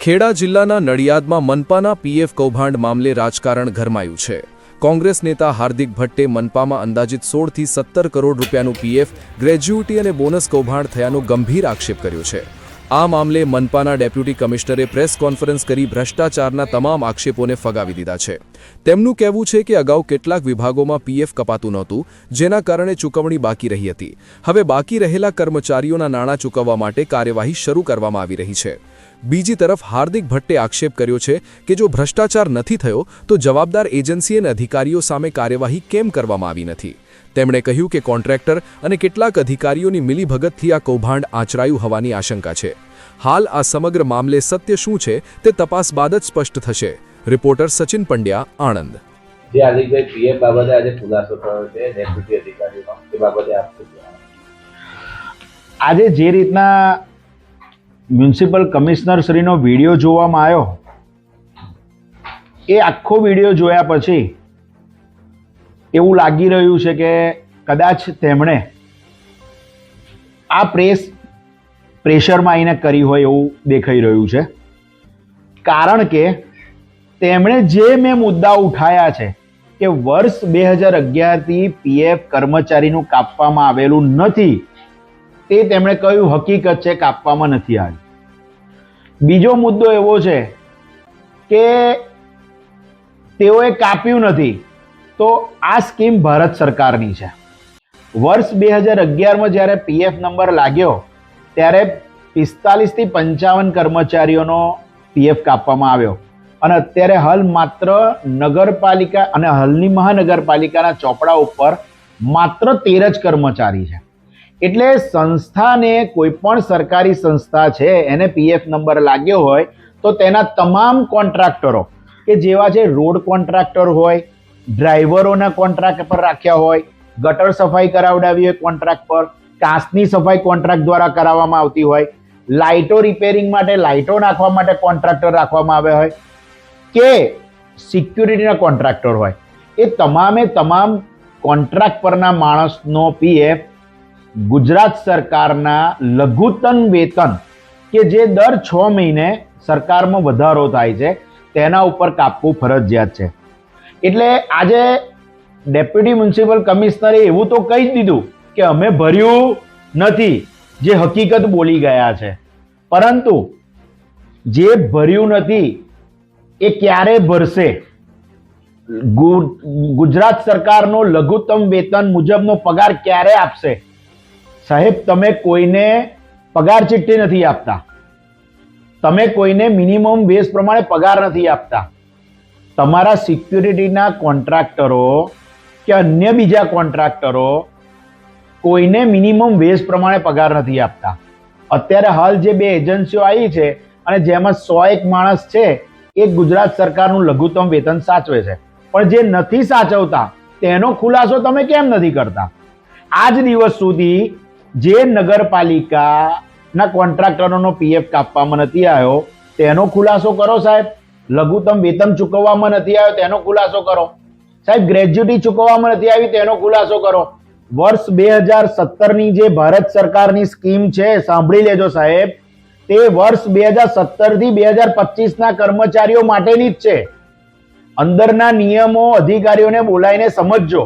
ખેડા જિલ્લાના નડિયાદમાં મનપાના પીએફ કૌભાંડ મામલે રાજકારણ ગરમાયું છે। કોંગ્રેસ નેતા હાર્દિક ભટ્ટે મનપામાં અંદાજિત 16 થી 17 કરોડ રૂપિયાનું પીએફ ગ્રેજ્યુટી અને બોનસ કૌભાંડ થયાનો ગંભીર આક્ષેપ કર્યો છે। આ મામલે મનપાના ડેપ્યુટી કમિશનરે પ્રેસ કોન્ફરન્સ કરી ભ્રષ્ટાચારના તમામ આક્ષેપોને ફગાવી દીધા છે। તેમનું કહેવું છે કે અગાઉ કેટલાક વિભાગોમાં પીએફ કપાતું નહોતું, જેના કારણે ચૂકવણી બાકી રહી હતી। હવે બાકી રહેલા કર્મચારીઓના નાણાં ચૂકવવા માટે કાર્યવાહી શરૂ કરવામાં આવી રહી છે। બીજી તરફ હાર્દિક ભટ્ટે આક્ષેપ કર્યો છે કે જો ભ્રષ્ટાચાર નથી થયો તો જવાબદાર એજન્સી અને અધિકારીઓ સામે કાર્યવાહી કેમ કરવામાં આવી નથી। તેમણે કહ્યું કે કોન્ટ્રાક્ટર અને કેટલાક અધિકારીઓની મિલીભગતથી આ કૌભાંડ આચરાયું હોવાની આશંકા છે। હાલ આ સમગ્ર મામલે સત્ય શું છે તે તપાસ બાદ જ સ્પષ્ટ થશે। રિપોર્ટર સચિન પંડ્યા, આણંદ। જે હાર્દિકભાઈ પીએફ બાબતે આજે ખુલાસો થયો છે ડેપ્યુટી અધિકારીનો, તે બાબતે આપ શું કહેવા? આજે જે રીતના મ્યુનિસિપલ કમિશનર શ્રીનો વિડીયો જોવામાં આવ્યો, એ આખો વિડીયો જોયા પછી એવું લાગી રહ્યું છે કે કદાચ તેમણે આ પ્રેશરમાં આવીને કરી હોય એવું દેખાઈ રહ્યું છે। કારણ કે તેમણે જે મેં મુદ્દા ઉઠાયા છે કે વર્ષ 2011થી પીએફ કર્મચારીનું કાપવામાં આવેલું નથી, તે તેમણે કહ્યું હકીકત છે, કાપવામાં નથી આવ્યું। બીજો મુદ્દો એવો છે કે તેઓએ કાપ્યું નથી, તો આ સ્કીમ ભારત સરકારની છે। વર્ષ 2011માં જ્યારે પીએફ નંબર લાગ્યો ત્યારે 45 થી 55 કર્મચારીઓનો પીએફ કાપવામાં આવ્યો અને અત્યારે હાલ માત્ર નગરપાલિકા અને હાલની મહાનગરપાલિકાના ચોપડા ઉપર માત્ર 13 જ કર્મચારી છે। એટલે સંસ્થાને, કોઈ પણ સરકારી સંસ્થા છે એને પીએફ નંબર લાગ્યો હોય તો તેના તમામ કોન્ટ્રાક્ટરો કે જેવા છે, રોડ કોન્ટ્રાક્ટર હોય, ડ્રાઈવરોના કોન્ટ્રાક્ટ પર રાખ્યા હોય, ગટર સફાઈ કરાવડાવી હોય કોન્ટ્રાક્ટ પર, કાચની સફાઈ કોન્ટ્રાક્ટ દ્વારા કરાવવામાં આવતી હોય, લાઇટો રિપેરિંગ માટે, લાઇટો નાખવા માટે કોન્ટ્રાક્ટર રાખવામાં આવ્યા હોય કે સિક્યુરિટીના કોન્ટ્રાક્ટર હોય, એ તમામે તમામ કોન્ટ્રાક્ટ પરના માણસનો પીએફ ગુજરાત સરકારના લઘુત્તમ વેતન કે જે દર 6 મહિને સરકારમાં વધારો થાય છે તેના ઉપર કાપવું ફરજિયાત છે। એટલે આજે ડેપ્યુટી મ્યુનિસિપલ કમિશનરે એવું તો કહી જ દીધું કે અમે ભર્યું નથી, જે હકીકત બોલી ગયા છે। પરંતુ જે ભર્યું નથી એ ક્યારે ભરશે? ગુજરાત સરકારનો લઘુત્તમ વેતન મુજબનો પગાર ક્યારે આપશે? સાહેબ, તમે કોઈને પગાર ચિઠ્ઠી નથી આપતા, તમે કોઈને મિનિમમ વેજ પ્રમાણે પગાર નથી આપતા। તમારા સિક્યુરિટીના કોન્ટ્રાક્ટરો કે અન્ય બીજા કોન્ટ્રાક્ટરો કોઈને મિનિમમ વેજ પ્રમાણે પગાર નથી આપતા। અત્યારે હાલ જે 2 એજન્સીઓ આવી છે અને જેમાં 101 માણસ છે એ ગુજરાત સરકારનું લઘુત્તમ વેતન સાચવે છે, પણ જે નથી સાચવતા તેનો ખુલાસો તમે કેમ નથી કરતા? આજ દિવસ સુધી જે નગરપાલિકાના કોન્ટ્રાક્ટરોનો પીએફ કાપવામાં નથી આવ્યો તેનો ખુલાસો કરો સાહેબ। લઘુત્તમ વેતન ચૂકવવામાં નથી આવ્યો તેનો ખુલાસો કરો સાહેબ। ગ્રેજ્યુટી ચૂકવવામાં નથી આવી તેનો ખુલાસો કરો। વર્ષ 2017ની જે ભારત સરકારની સ્કીમ છે, સાંભળી લેજો સાહેબ, તે વર્ષ 2017 થી 2025ના કર્મચારીઓ માટેની જ છે। અંદરના નિયમો અધિકારીઓને બોલાવીને સમજજો।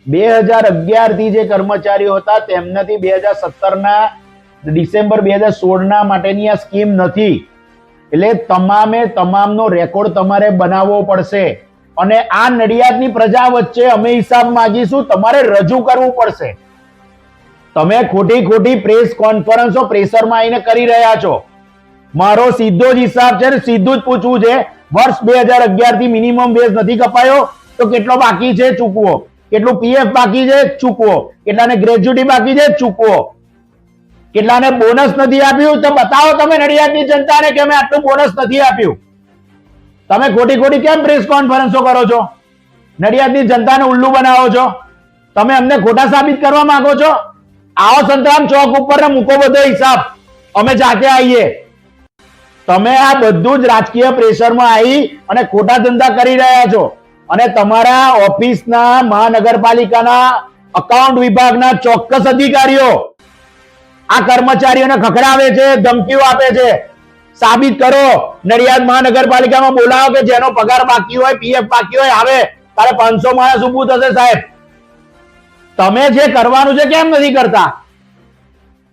2011 થી જે કર્મચારીઓ હતા તેમનાથી 2017ના ડિસેમ્બર 2016ના માટેની આ સ્કીમ નથી। એટલે તમામનો રેકોર્ડ તમારે બનાવવો પડશે અને આ નડિયાદની પ્રજા વચ્ચે અમે હિસાબ માંગીશું, તમારે રજૂ કરવું પડશે। તમે ખોટી પ્રેસ કોન્ફરન્સો પ્રેશરમાં આવીને કરી રહ્યા છો। મારો સીધો જ હિસાબ છે, સીધું જ પૂછવું છે, વર્ષ 2011 થી મિનિમમ વેજ નથી કપાયો તો કેટલો બાકી છે ચૂકવો? કેટલું પીએફ બાકી છે ચૂકવો? કેટલાને ગ્રેજ્યુટી બાકી છે ચૂકવો? કેટલાને બોનસ નથી આપ્યું તો બતાવો તમે નડિયાદની જનતાને કે અમે આટલું બોનસ નથી આપ્યું। તમે ખોટી કેમ પ્રેસ કોન્ફરન્સો કરો છો? નડિયાદની જનતાને ઉલ્લુ બનાવો છો? તમે અમને ખોટા સાબિત કરવા માંગો છો? આવો સંતરામ ચોક ઉપર ને મૂકો બધો હિસાબ, અમે જાતે આવીએ। તમે આ બધું જ રાજકીય પ્રેશરમાં આવી અને ખોટા ધંધા કરી રહ્યા છો અને તમારા ઓફિસના મહાનગરપાલિકાના અકાઉન્ટ વિભાગના ચોક્કસ અધિકારીઓ આ કર્મચારીઓને ખખડાવે છે, ધમકીઓ આપે છે। સાબિત કરો. નડિયાદ મહાનગરપાલિકામાં બોલાવો કે જેનો પગાર બાકી હોય, પીએફ બાકી હોય, આવે. તારે 500 માણસ ઊભું થશે સાહેબ. તમે જે કરવાનું છે કેમ નથી કરતા?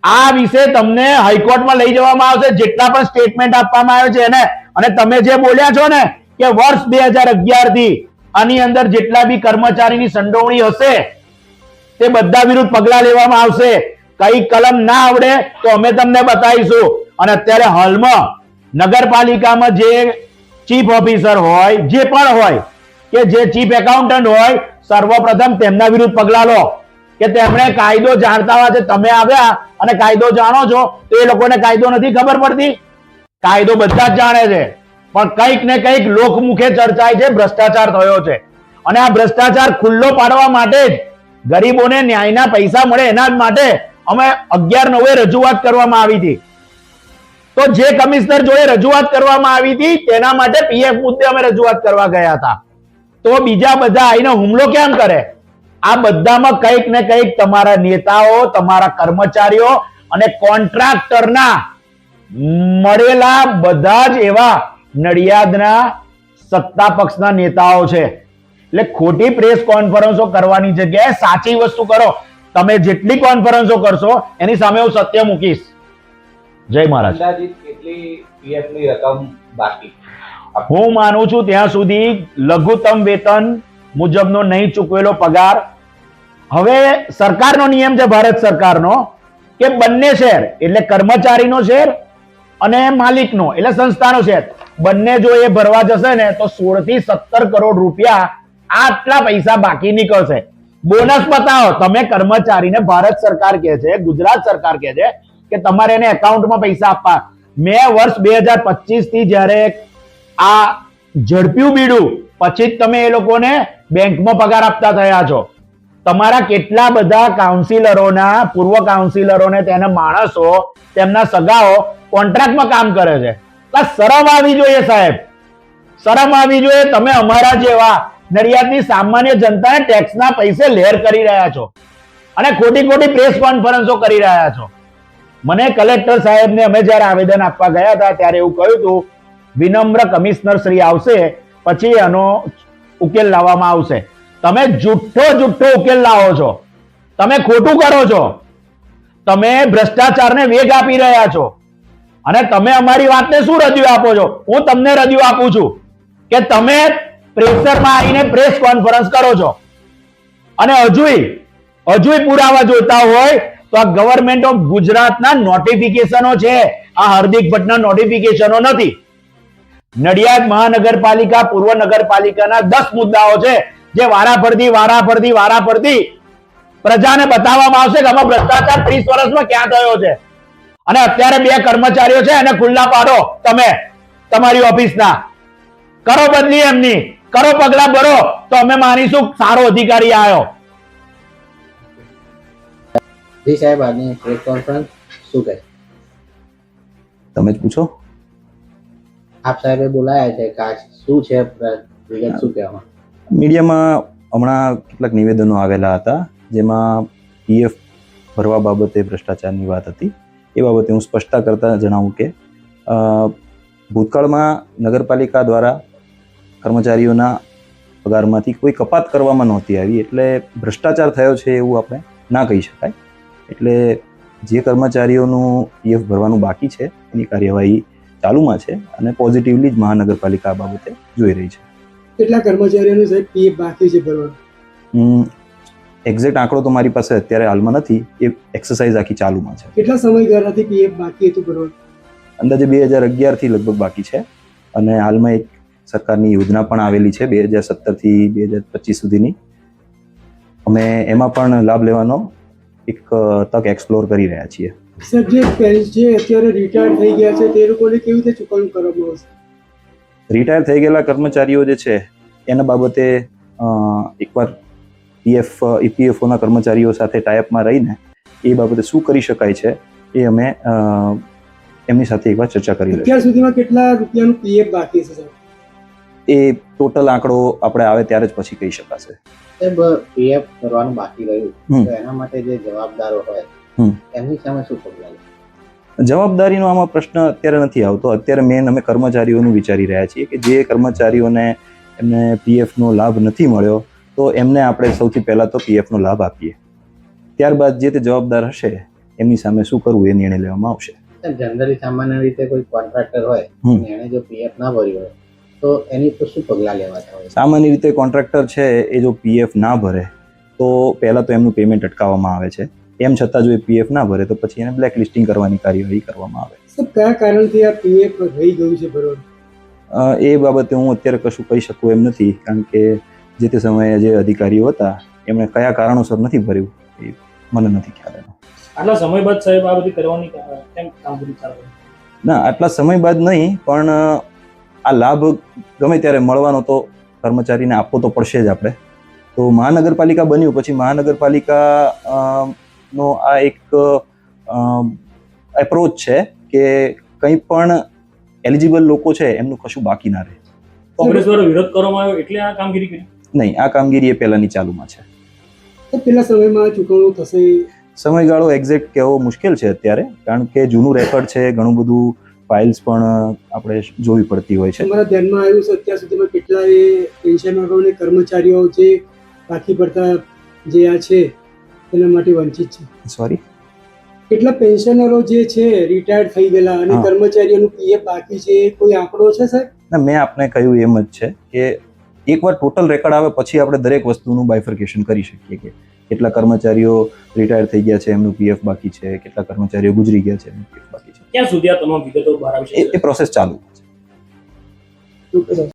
આ વિશે તમને હાઈકોર્ટમાં લઈ જવામાં આવશે, જેટલા પણ સ્ટેટમેન્ટ આપવામાં આવ્યો છે એને. અને તમે જે બોલ્યા છો ને કે વર્ષ 2011 થી આની અંદર જેટલા બી કર્મચારીની સંડોવણી હશે તે બધા વિરુદ્ધ પગલા લેવામાં આવશે. કઈ કલમ ના આવડે તો અમે તમને બતાવીશું. અને અત્યારે હાલમાં નગરપાલિકામાં જે ચીફ ઓફિસર હોય, જે પણ હોય, કે જે ચીફ એકાઉન્ટન્ટ હોય, સર્વપ્રથમ તેમના વિરુદ્ધ પગલા લો કે તેમણે કાયદો જાણતા હોય છે. તમે આવ્યા અને કાયદો જાણો છો તો એ લોકોને કાયદો નથી ખબર પડતી? કાયદો બધા જ જાણે છે, પણ કંઈક ને કંઈક લોકમુખે ચર્ચાય છે, ભ્રષ્ટાચાર થયો છે. અને આ ભ્રષ્ટાચાર ખુલ્લો પાડવા માટે જ ગરીબોને ન્યાયના પૈસા મળે એના જ માટે અમે 11/9 રજૂઆત કરવામાં આવી હતી. તો જે કમિશનર જોડે રજૂઆત કરવામાં આવી હતી તેના માટે પીએફ મુદ્દે અમે રજૂઆત કરવા ગયા હતા. તો બીજા બધા આઈને હુમલો કેમ કરે? આ બધામાં કંઈક ને કંઈક તમારા નેતાઓ, તમારા કર્મચારીઓ અને કોન્ટ્રાક્ટરના મળેલા બધા જ એવા નડિયાદના સત્તા પક્ષના નેતાઓ છે. એટલે ખોટી પ્રેસ કોન્ફરન્સો કરવાની જગ્યાએ સાચી વસ્તુ કરો. તમે જેટલી કોન્ફરન્સો કરશો એની સામે હું સત્ય મૂકીશ. જય મહારાજ. અંદાજિત કેટલી પીએફ ની રકમ બાકી? હું માનું છું ત્યાં સુધી લઘુત્તમ વેતન મુજબનો નહીં ચૂકવેલો પગાર. હવે સરકારનો નિયમ છે, ભારત સરકારનો, કે બંને શેર એટલે કર્મચારીનો શેર અને માલિકનો એટલે સંસ્થાનો શેર બંને જો એ ભરવા જશે ને તો 16 થી 17 કરોડ રૂપિયા આટલા પૈસા બાકી નીકળશે. બોનસ બતાવો. તમે કર્મચારીને ભારત સરકાર કહે છે, ગુજરાત સરકાર કહે છે કે તમારે એને એકાઉન્ટમાં પૈસા આપવા. મેં વર્ષ 2025 થી જ્યારે આ ઝડપ્યું બીડું પછી જ તમે એ લોકોને બેંકમાં પગાર આપતા થયા છો. તમારા કેટલા બધા કાઉન્સિલરોના, પૂર્વ કાઉન્સિલરોને, તેના માણસો, તેમના સગાઓ કોન્ટ્રાક્ટમાં કામ કરે છે. શરમ આવી જોઈએ સાહેબ, શરમ આવી જોઈએ. તમે અમારા જેવા નડિયાદની સામાન્ય જનતાને ટેક્સના પૈસે લહેર કરી રહ્યા છો અને ખોટી ખોટી પ્રેસ કોન્ફરન્સો કરી રહ્યા છો. મને કલેક્ટર સાહેબને અમે જ્યારે આવેદન આપવા ગયા હતા ત્યારે એવું કહ્યું હતું, વિનમ્ર કમિશનર શ્રી આવશે પછી એનો ઉકેલ લાવવામાં આવશે. તમે જુઠ્ઠો ઉકેલ લાવો છો. તમે ખોટું કરો છો. તમે ભ્રષ્ટાચારને વેગ આપી રહ્યા છો. અને તમે અમારી વાતને શું રજૂ આપો છો? હું તમને રજૂ આપું છું કે તમે પ્રેશરમાં આવીને પ્રેસ કોન્ફરન્સ કરો છો અને હજુય પુરાવા જોઈતા હોય તો આ ગવર્મેન્ટ ઓફ ગુજરાતના નોટિફિકેશનો છે. આ હાર્દિક ભટ્ટના નોટિફિકેશનો નથી. નડિયાદ મહાનગરપાલિકા, પૂર્વ નગરપાલિકાના 10 મુદ્દાઓ છે જે વારાફરતી પ્રજાને બતાવવામાં આવશે કે આમાં ભ્રષ્ટાચાર 30 વર્ષમાં ક્યાં થયો છે. અને અત્યારે 2 કર્મચારીઓ છે એને ખુલ્લા પાડો. તમે તમારી ઓફિસના કરો બદલી, એમની કરો પગલા ભરો તો અમે માનીશું સારો અધિકારી આવ્યો. જી સાહેબ, આજની પ્રેસ કોન્ફરન્સ શું કહે? તમે જ પૂછો. આપ સાહેબે બોલાયા છે કે શું છે વિગત, શું કહેવામાં? મીડિયામાં હમણાં કેટલાક નિવેદનો આવેલા હતા જેમાં પીએફ ભરવા બાબતે ભ્રષ્ટાચારની વાત હતી. એ બાબતે હું સ્પષ્ટતા કરતા જણાવું કે ભૂતકાળમાં નગરપાલિકા દ્વારા કર્મચારીઓના પગારમાંથી કોઈ કપાત કરવામાં નહોતી આવી, એટલે ભ્રષ્ટાચાર થયો છે એવું આપણે ના કહી શકાય. એટલે જે કર્મચારીઓનું પીએફ ભરવાનું બાકી છે એની કાર્યવાહી ચાલુમાં છે અને પોઝિટિવલી જ મહાનગરપાલિકા આ બાબતે જોઈ રહી છે. કેટલા કર્મચારીઓનું સાહેબ પીએફ બાકી છે ભરવાનું? એક્ઝેક્ટ આંકડો તો મારી પાસે અત્યારે હાલમાં નથી. એ એક્સરસાઇઝ આખી ચાલુમાં છે. કેટલા સમયગાળાથી પીએફ બાકી હતું ભરવાનું? અંદાજે 2011 થી લગભગ બાકી છે અને હાલમાં એક સરકારની યોજના પણ આવેલી છે 2017 થી 2025 સુધીની. અમે એમાં પણ લાભ લેવાનો એક તક એક્સપ્લોર કરી રહ્યા છીએ. સર, જે અત્યારે રિટાયર થઈ ગયા છે તે લોકોને કેવી રીતે ચૂકવણું કરવામાં આવશે? રિટાયર થઈ ગયેલા કર્મચારીઓ જે છે એના બાબતે એકવાર ઈપીએફઓના કર્મચારીઓ સાથે ટાઈઅપમાં રહીને એ બાબતે શું કરી શકાય છે એ અમે એમની સાથે એકવાર ચર્ચા કરી લઈશું. અત્યાર સુધીમાં કેટલા રૂપિયાનું પીએફ બાકી છે સાહેબ? એ ટોટલ આંકડો આપણે આવે ત્યારે જ પછી કહી શકાશે. સાહેબ, પીએફ ભરવાનું બાકી રહ્યું તો એના માટે જે જવાબદારો હોય એમની સામે શું પગલાં લે? જવાબદારીનો આમાં પ્રશ્ન અત્યારે નથી આવતો. અત્યારે મેન અમે કર્મચારીઓનું વિચારી રહ્યા છીએ કે જે કર્મચારીઓને એમને પીએફનો લાભ નથી મળ્યો તો એમને આપણે સૌથી પહેલાં તો પીએફનો લાભ આપીએ. ત્યારબાદ જે તે જવાબદાર હશે એમની સામે શું કરવું એ નિર્ણય લેવામાં આવશે. જનરલી સામાન્ય રીતે કોઈ કોન્ટ્રાક્ટર હોય હમ. અને એણે જો પીએફ ના ભર્યું હોય તો એની પર શું પગલાં લેવાતા હોય? સામાન્ય રીતે કોન્ટ્રાક્ટર છે એ જો પીએફ ના ભરે તો પહેલાં તો એમનું પેમેન્ટ અટકાવવામાં આવે છે. એમ છતાં જો એ પીએફ ના ભરે તો પછી એને બ્લેક લિસ્ટિંગ કરવાની કાર્યવાહી કરવામાં આવે. સાહેબ કયા કારણથી આ પીએફ રહી ગયું છે ભરવાનું? એ બાબતે હું અત્યારે કશું કહી શકું એમ નથી, કારણ કે જે તે સમયે જે અધિકારીઓ હતા એમણે કયા કારણોસર નથી ભર્યું એ મને નથી ખ્યાલ એનો. આટલા સમય બાદ સાહેબ આ બધી કરવાની કેમ કામગીરી ચાલુ? ના, આટલા સમય બાદ નહીં, પણ આ લાભ ગમે ત્યારે મળવાનો તો કર્મચારીને આપવો તો પડશે જ આપણે. તો મહાનગરપાલિકા બન્યું પછી મહાનગરપાલિકા નો આ એક એપ્રોચ છે કે કંઈ પણ એલિજિબલ લોકો છે એમનું કશું બાકી ના રહે. કોંગ્રેસ દ્વારા વિરોધ કરવામાં આવ્યો એટલે આ કામગીરી કરી? નહીં, આ કામગીરી એ પહેલાંની ચાલુમાં છે. તો પેલા સમયમાં ચૂકવણું થશે? સમયગાળો એક્ઝેક્ટ કહેવો મુશ્કેલ છે અત્યારે, કારણ કે જૂનું રેકોર્ડ છે, ઘણું બધું ફાઇલ્સ પણ આપણે જોવી પડતી હોય છે. તમારા ધ્યાનમાં આવ્યું છે અત્યાર સુધીમાં કેટલાય પેન્શનરો અને કર્મચારીઓ જે બાકી પડતા જે આ છે તેના માટે વંચિત છે? સોરી, કેટલા પેન્શનરો જે છે રિટાયર્ડ થઈ ગયેલા અને હા. કર્મચારીઓનું પીએફ બાકી છે, કોઈ આંકડો છે સાહેબ? ના, મેં આપને કહ્યું એમ જ છે કે એકવાર ટોટલ રેકોર્ડ આવે પછી આપણે દરેક વસ્તુનું બાયફર્કેશન કરી શકીએ કે કેટલા કર્મચારીઓ રિટાયર થઈ ગયા છે એમનું પીએફ બાકી છે, કેટલા કર્મચારીઓ ગુજરી ગયા છે એમનું પીએફ બાકી છે. ક્યાં સુધી આ તમામ વિગતો બહાર આવી શકે? એ પ્રોસેસ ચાલુ છે. શું કરો?